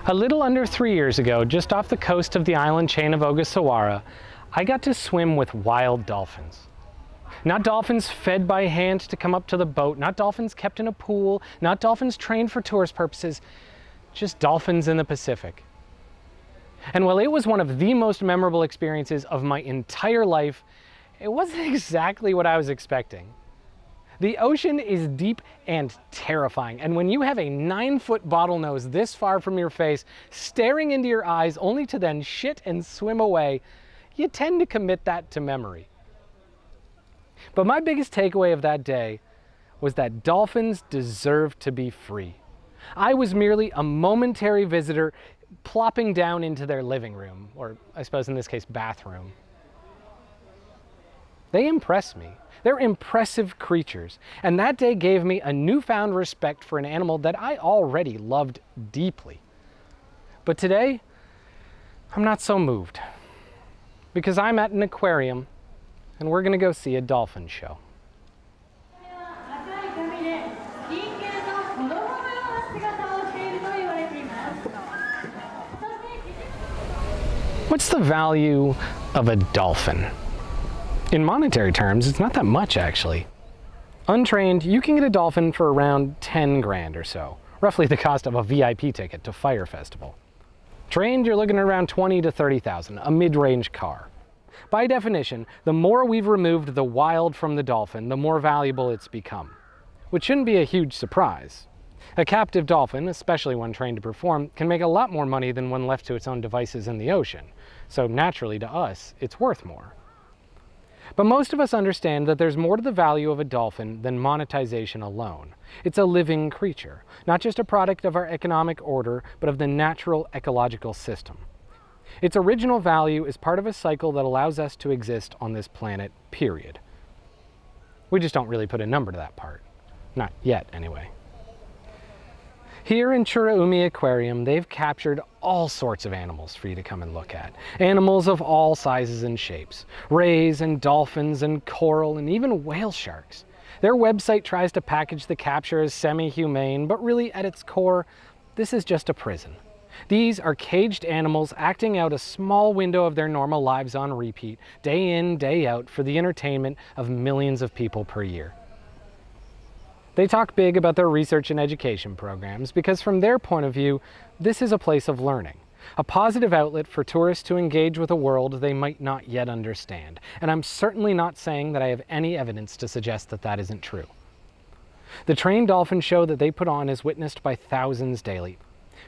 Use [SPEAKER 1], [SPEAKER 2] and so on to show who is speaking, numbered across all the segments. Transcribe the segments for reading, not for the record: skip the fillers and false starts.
[SPEAKER 1] A little under 3 years ago, just off the coast of the island chain of Ogasawara, I got to swim with wild dolphins. Not dolphins fed by hand to come up to the boat, not dolphins kept in a pool, not dolphins trained for tourist purposes, just dolphins in the Pacific. And while it was one of the most memorable experiences of my entire life, it wasn't exactly what I was expecting. The ocean is deep and terrifying, and when you have a 9-foot bottlenose this far from your face, staring into your eyes only to then shit and swim away, you tend to commit that to memory. But my biggest takeaway of that day was that dolphins deserve to be free. I was merely a momentary visitor plopping down into their living room, or I suppose in this case, bathroom. They impress me. They're impressive creatures, and that day gave me a newfound respect for an animal that I already loved deeply. But today, I'm not so moved, because I'm at an aquarium, and we're gonna go see a dolphin show. What's the value of a dolphin? In monetary terms, it's not that much actually. Untrained, you can get a dolphin for around 10 grand or so, roughly the cost of a VIP ticket to Fire Festival. Trained, you're looking at around 20 to 30,000, a mid-range car. By definition, the more we've removed the wild from the dolphin, the more valuable it's become, which shouldn't be a huge surprise. A captive dolphin, especially one trained to perform, can make a lot more money than one left to its own devices in the ocean, so naturally to us, it's worth more. But most of us understand that there's more to the value of a dolphin than monetization alone. It's a living creature, not just a product of our economic order, but of the natural ecological system. Its original value is part of a cycle that allows us to exist on this planet, period. We just don't really put a number to that part. Not yet, anyway. Here in Churaumi Aquarium, they've captured all sorts of animals for you to come and look at. Animals of all sizes and shapes. Rays and dolphins and coral and even whale sharks. Their website tries to package the capture as semi-humane, but really at its core, this is just a prison. These are caged animals acting out a small window of their normal lives on repeat, day in, day out, for the entertainment of millions of people per year. They talk big about their research and education programs because from their point of view, this is a place of learning, a positive outlet for tourists to engage with a world they might not yet understand. And I'm certainly not saying that I have any evidence to suggest that that isn't true. The trained dolphin show that they put on is witnessed by thousands daily.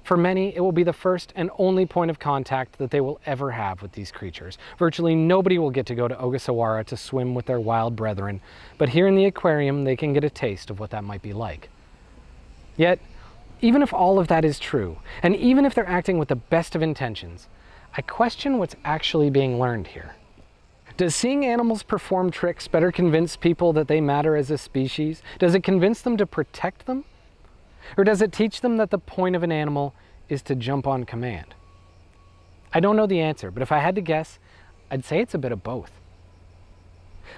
[SPEAKER 1] For many, it will be the first and only point of contact that they will ever have with these creatures. Virtually nobody will get to go to Ogasawara to swim with their wild brethren, but here in the aquarium, they can get a taste of what that might be like. Yet, even if all of that is true, and even if they're acting with the best of intentions, I question what's actually being learned here. Does seeing animals perform tricks better convince people that they matter as a species? Does it convince them to protect them? Or does it teach them that the point of an animal is to jump on command? I don't know the answer, but if I had to guess, I'd say it's a bit of both.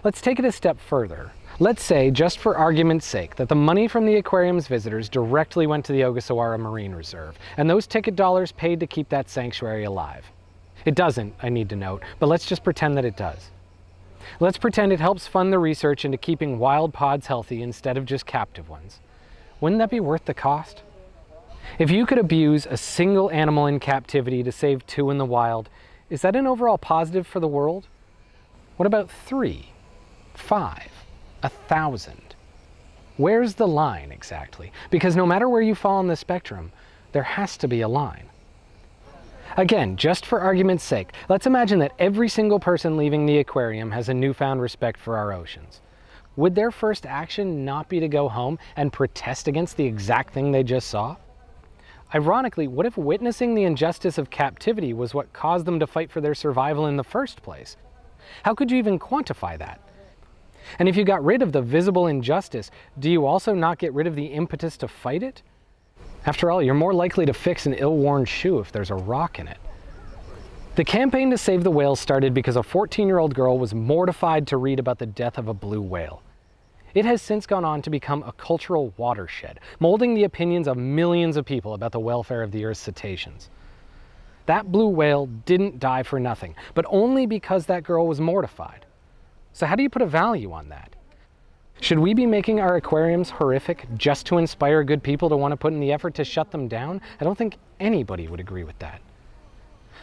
[SPEAKER 1] Let's take it a step further. Let's say, just for argument's sake, that the money from the aquarium's visitors directly went to the Ogasawara Marine Reserve, and those ticket dollars paid to keep that sanctuary alive. It doesn't, I need to note, but let's just pretend that it does. Let's pretend it helps fund the research into keeping wild pods healthy instead of just captive ones. Wouldn't that be worth the cost? If you could abuse a single animal in captivity to save 2 in the wild, is that an overall positive for the world? What about 3, 5, 1,000? Where's the line exactly? Because no matter where you fall on the spectrum, there has to be a line. Again, just for argument's sake, let's imagine that every single person leaving the aquarium has a newfound respect for our oceans. Would their first action not be to go home and protest against the exact thing they just saw? Ironically, what if witnessing the injustice of captivity was what caused them to fight for their survival in the first place? How could you even quantify that? And if you got rid of the visible injustice, do you also not get rid of the impetus to fight it? After all, you're more likely to fix an ill-worn shoe if there's a rock in it. The campaign to save the whales started because a 14-year-old girl was mortified to read about the death of a blue whale. It has since gone on to become a cultural watershed, molding the opinions of millions of people about the welfare of the Earth's cetaceans. That blue whale didn't die for nothing, but only because that girl was mortified. So how do you put a value on that? Should we be making our aquariums horrific just to inspire good people to want to put in the effort to shut them down? I don't think anybody would agree with that.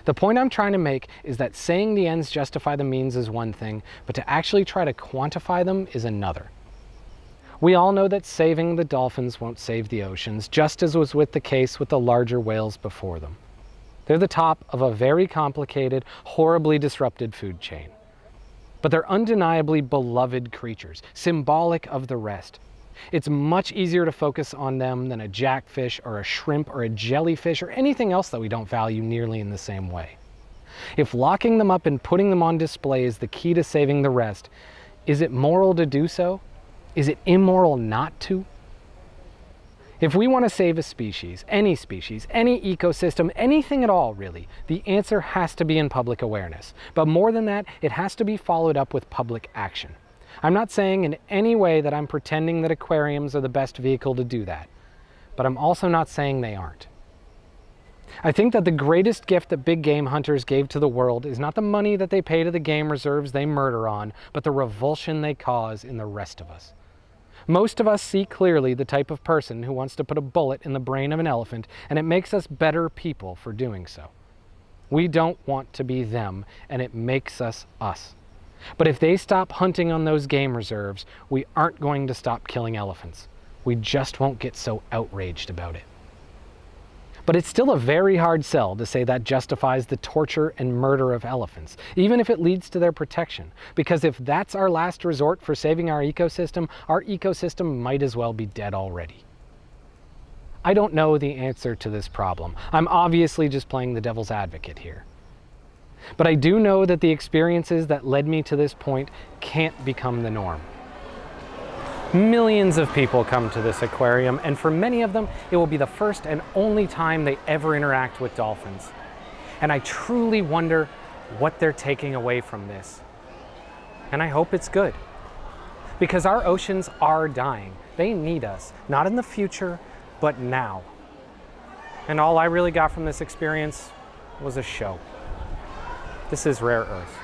[SPEAKER 1] The point I'm trying to make is that saying the ends justify the means is one thing, but to actually try to quantify them is another. We all know that saving the dolphins won't save the oceans, just as was with the case with the larger whales before them. They're the top of a very complicated, horribly disrupted food chain. But they're undeniably beloved creatures, symbolic of the rest. It's much easier to focus on them than a jackfish or a shrimp or a jellyfish or anything else that we don't value nearly in the same way. If locking them up and putting them on display is the key to saving the rest, is it moral to do so? Is it immoral not to? If we want to save a species, any ecosystem, anything at all really, the answer has to be in public awareness. But more than that, it has to be followed up with public action. I'm not saying in any way that I'm pretending that aquariums are the best vehicle to do that, but I'm also not saying they aren't. I think that the greatest gift that big game hunters gave to the world is not the money that they pay to the game reserves they murder on, but the revulsion they cause in the rest of us. Most of us see clearly the type of person who wants to put a bullet in the brain of an elephant, and it makes us better people for doing so. We don't want to be them, and it makes us us. But if they stop hunting on those game reserves, we aren't going to stop killing elephants. We just won't get so outraged about it. But it's still a very hard sell to say that justifies the torture and murder of elephants, even if it leads to their protection. Because if that's our last resort for saving our ecosystem might as well be dead already. I don't know the answer to this problem. I'm obviously just playing the devil's advocate here. But I do know that the experiences that led me to this point can't become the norm. Millions of people come to this aquarium, and for many of them, it will be the first and only time they ever interact with dolphins. And I truly wonder what they're taking away from this. And I hope it's good. Because our oceans are dying. They need us, not in the future, but now. And all I really got from this experience was a show. This is Rare Earth.